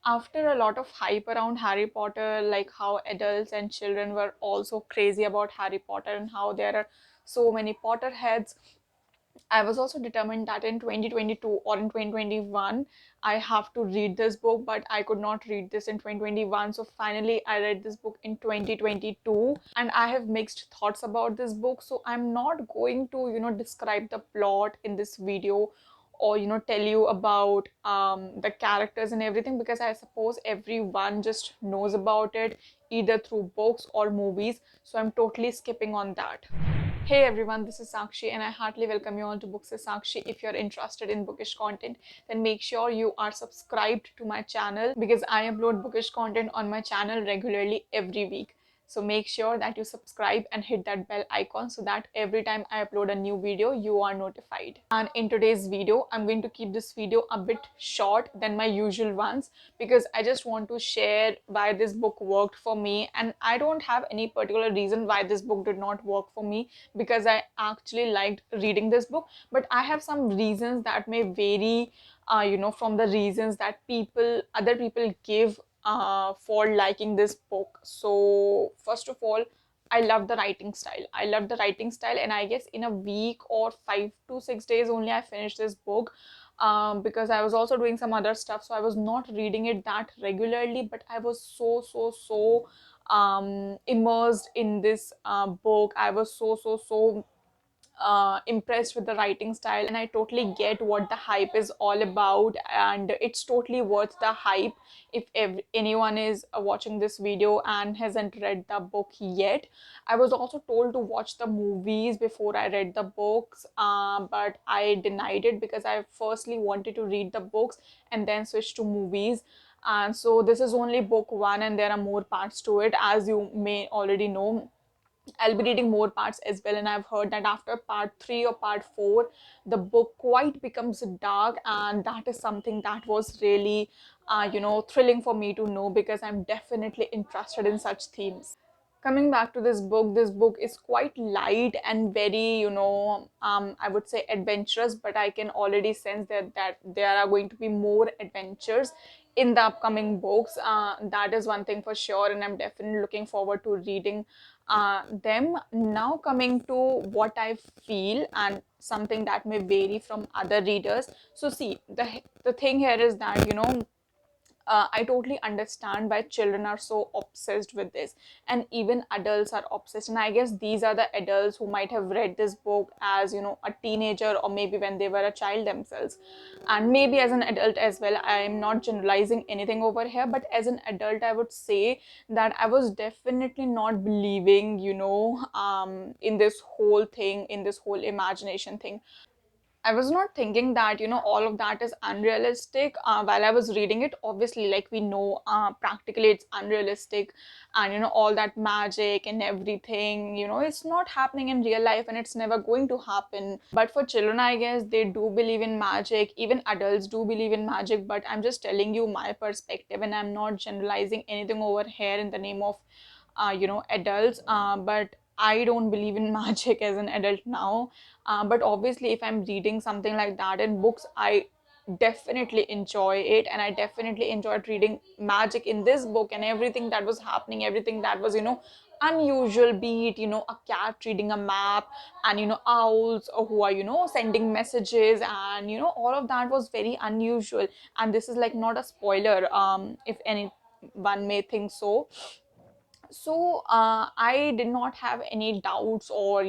After a lot of hype around Harry Potter, like how adults and children were also crazy about Harry Potter and how there are so many Potterheads, I was also determined that in 2022 or in 2021, I have to read this book, but I could not read this in 2021. So finally, I read this book in 2022, and I have mixed thoughts about this book. So I'm not going to, describe the plot in this video or, tell you about the characters and everything because I suppose everyone just knows about it either through books or movies. So I'm totally skipping on that. Hey everyone, this is Sakshi and I heartily welcome you all to Books with Sakshi. If you're interested in bookish content, then make sure you are subscribed to my channel because I upload bookish content on my channel regularly every week. So make sure that you subscribe and hit that bell icon so that every time I upload a new video, you are notified. And in today's video, I'm going to keep this video a bit short than my usual ones because I just want to share why this book worked for me, and I don't have any particular reason why this book did not work for me because I actually liked reading this book, but I have some reasons that may vary from the reasons that other people give for liking this book. So first of all, I love the writing style. I love the writing style, and I guess in a week or 5 to 6 days only I finished this book because I was also doing some other stuff, so I was not reading it that regularly, but I was so immersed in this book. I was so impressed with the writing style, and I totally get what the hype is all about, and it's totally worth the hype if anyone is watching this video and hasn't read the book yet. I was also told to watch the movies before I read the books, but I denied it because I firstly wanted to read the books and then switch to movies. And so this is only book one and there are more parts to it, as you may already know. I'll be reading more parts as well, and I've heard that after part 3 or part 4, the book quite becomes dark, and that is something that was really, thrilling for me to know because I'm definitely interested in such themes. Coming back to this book is quite light and very, I would say adventurous, but I can already sense that there are going to be more adventures in the upcoming books. That is one thing for sure, and I'm definitely looking forward to reading them. Now coming to what I feel and something that may vary from other readers. So see, the thing here is that, I totally understand why children are so obsessed with this, and even adults are obsessed. And I guess these are the adults who might have read this book as, a teenager, or maybe when they were a child themselves, and maybe as an adult as well. I am not generalizing anything over here, but as an adult, I would say that I was definitely not believing, in this whole thing, in this whole imagination thing. I was not thinking that, all of that is unrealistic while I was reading it. Obviously, like we know, practically it's unrealistic, and, all that magic and everything, it's not happening in real life and it's never going to happen. But for children, I guess they do believe in magic. Even adults do believe in magic, but I'm just telling you my perspective, and I'm not generalizing anything over here in the name of adults, but I don't believe in magic as an adult now. But obviously, if I'm reading something like that in books, I definitely enjoy it, and I definitely enjoyed reading magic in this book, and everything that was happening, everything that was, unusual, be it, a cat reading a map, and, owls who are, sending messages, and, all of that was very unusual. And this is like not a spoiler, if anyone may think so. So I did not have any doubts or,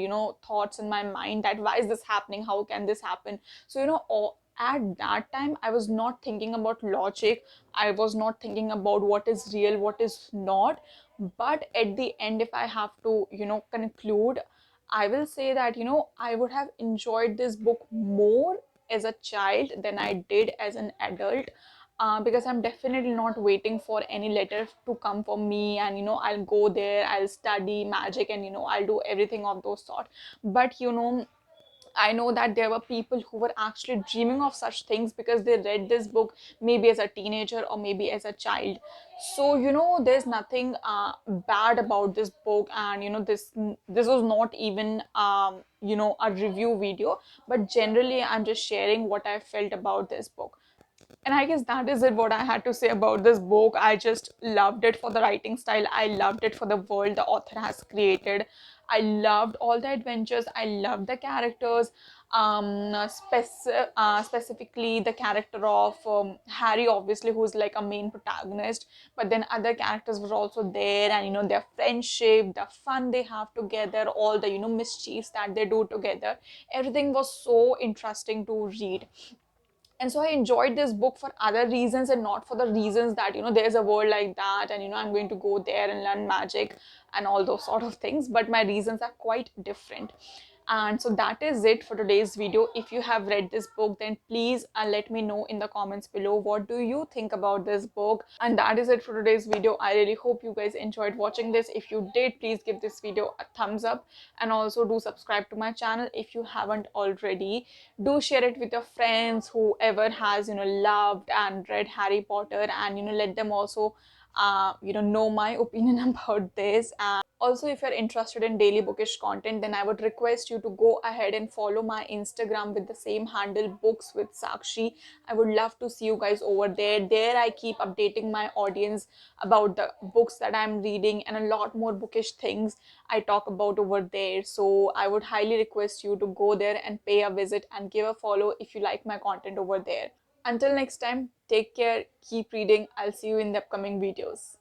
thoughts in my mind that why is this happening, how can this happen. So, at that time I was not thinking about logic, I was not thinking about what is real, what is not. But at the end, if I have to, conclude, I will say that, I would have enjoyed this book more as a child than I did as an adult, because I'm definitely not waiting for any letter to come for me, and, I'll go there, I'll study magic, and, I'll do everything of those sort. But, I know that there were people who were actually dreaming of such things because they read this book maybe as a teenager or maybe as a child. So, there's nothing bad about this book, and, this was not even a review video, but generally I'm just sharing what I felt about this book. And I guess that is it what I had to say about this book. I just loved it for the writing style. I loved it for the world the author has created. I loved all the adventures. I loved the characters. Specifically the character of Harry, obviously, who's like a main protagonist. But then other characters were also there, and their friendship, the fun they have together, all the mischiefs that they do together. Everything was so interesting to read. And so I enjoyed this book for other reasons, and not for the reasons that there's a world like that, and I'm going to go there and learn magic and all those sort of things. But my reasons are quite different. And so that is it for today's video. If you have read this book, then please let me know in the comments below, what do you think about this book. And that is it for today's video. I really hope you guys enjoyed watching this. If you did, please give this video a thumbs up, and also do subscribe to my channel if you haven't already. Do share it with your friends, whoever has loved and read Harry Potter, and let them also know my opinion about this. And also, if you're interested in daily bookish content, then I would request you to go ahead and follow my Instagram with the same handle, Books with Sakshi. I would love to see you guys over there. There I keep updating my audience about the books that I'm reading, and a lot more bookish things I talk about over there. So I would highly request you to go there and pay a visit and give a follow if you like my content over there. Until next time, take care, keep reading. I'll see you in the upcoming videos.